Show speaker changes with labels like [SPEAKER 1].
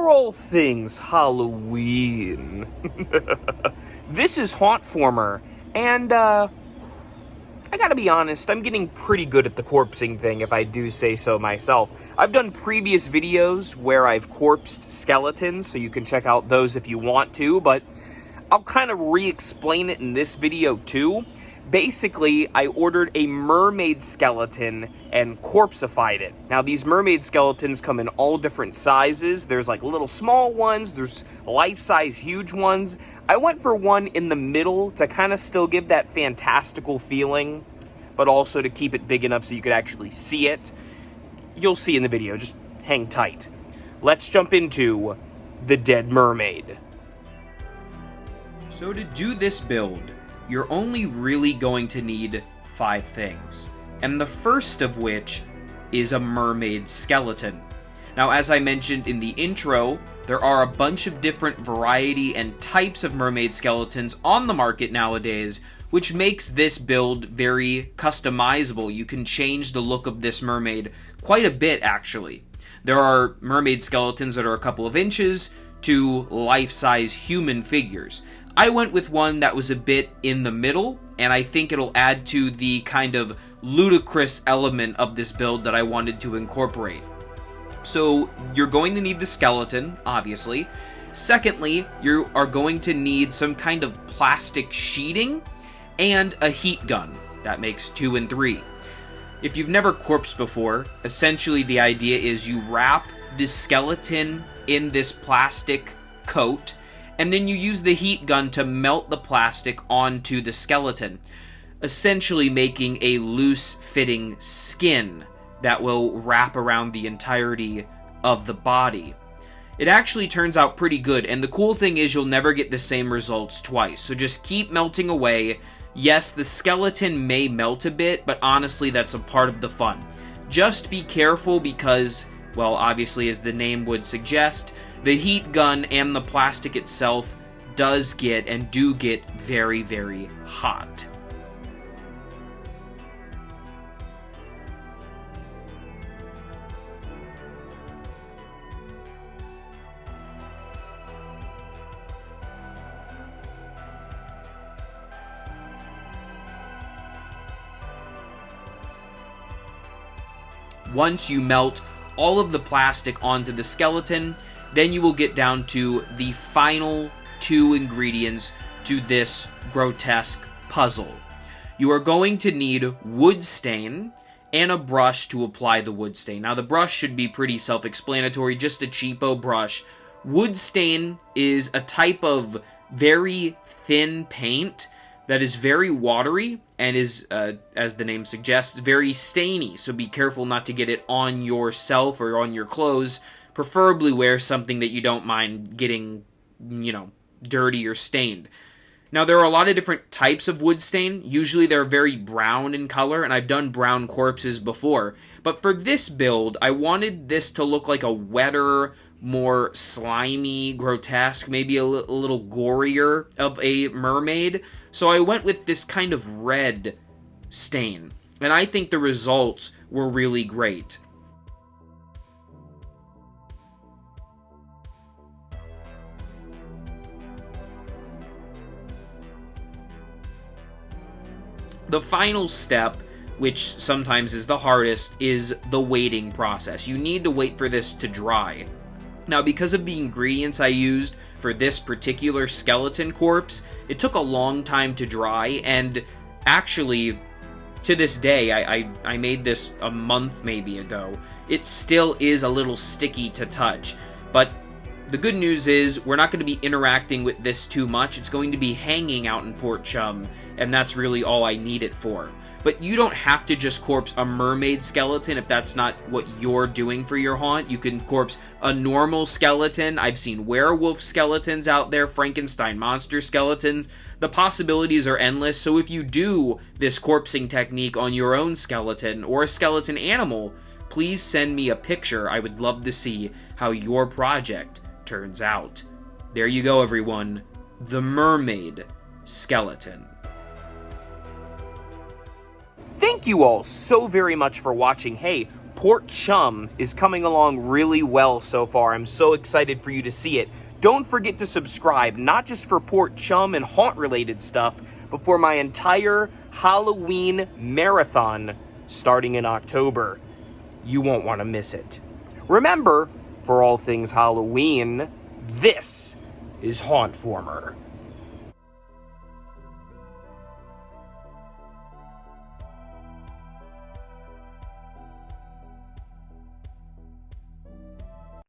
[SPEAKER 1] for all things Halloween. This is hauntformer, and I gotta be honest, I'm getting pretty good at the corpsing thing, if I do say so myself. I've done previous videos where I've corpsed skeletons, so you can check out those if you want to, but I'll kind of re-explain it in this video too. Basically, I ordered a mermaid skeleton and corpseified it. Now, these mermaid skeletons come in all different sizes. There's like little small ones, there's life-size huge ones. I went for one in the middle to kind of still give that fantastical feeling, but also to keep it big enough so you could actually see it. You'll see in the video, just hang tight. Let's jump into the Dead Mermaid.
[SPEAKER 2] So to do this build, you're only really going to need 5 things, and the first of which is a mermaid skeleton. Now, as I mentioned in the intro, there are a bunch of different variety and types of mermaid skeletons on the market nowadays, which makes this build very customizable. You can change the look of this mermaid quite a bit, actually. There are mermaid skeletons that are a couple of inches to life-size human figures. I went with one that was a bit in the middle, and I think it'll add to the kind of ludicrous element of this build that I wanted to incorporate. So, you're going to need the skeleton, obviously. Secondly, you are going to need some kind of plastic sheeting and a heat gun. That makes 2 and 3. If you've never corpsed before, essentially the idea is you wrap the skeleton in this plastic coat, and then you use the heat gun to melt the plastic onto the skeleton, essentially making a loose-fitting skin that will wrap around the entirety of the body. It actually turns out pretty good, and the cool thing is you'll never get the same results twice, so just keep melting away. Yes, the skeleton may melt a bit, but honestly, that's a part of the fun. Just be careful because, well, obviously, as the name would suggest, the heat gun and the plastic itself does get and do get very, very hot. Once you melt all of the plastic onto the skeleton, then you will get down to the final 2 ingredients to this grotesque puzzle. You are going to need wood stain and a brush to apply the wood stain. Now, the brush should be pretty self-explanatory, just a cheapo brush. Wood stain is a type of very thin paint that is very watery and is, as the name suggests, very stainy. So be careful not to get it on yourself or on your clothes. Preferably wear something that you don't mind getting, dirty or stained. Now, there are a lot of different types of wood stain. Usually they're very brown in color, and I've done brown corpses before. But for this build, I wanted this to look like a wetter, more slimy, grotesque, maybe a little gorier of a mermaid. So I went with this kind of red stain, and I think the results were really great. The final step, which sometimes is the hardest, is the waiting process. You need to wait for this to dry. Now, because of the ingredients I used for this particular skeleton corpse, it took a long time to dry, and actually, to this day, I made this a month maybe ago, it still is a little sticky to touch, but the good news is we're not going to be interacting with this too much. It's going to be hanging out in Port Chum, and that's really all I need it for. But you don't have to just corpse a mermaid skeleton if that's not what you're doing for your haunt. You can corpse a normal skeleton. I've seen werewolf skeletons out there, Frankenstein monster skeletons. The possibilities are endless, so if you do this corpsing technique on your own skeleton or a skeleton animal, please send me a picture. I would love to see how your project turns out. There you go, everyone. The mermaid skeleton.
[SPEAKER 1] Thank you all so very much for watching. Hey, Port Chum is coming along really well so far. I'm so excited for you to see it. Don't forget to subscribe, not just for Port Chum and haunt-related stuff, but for my entire Halloween marathon starting in October. You won't want to miss it. Remember, for all things Halloween, this is Hauntformer.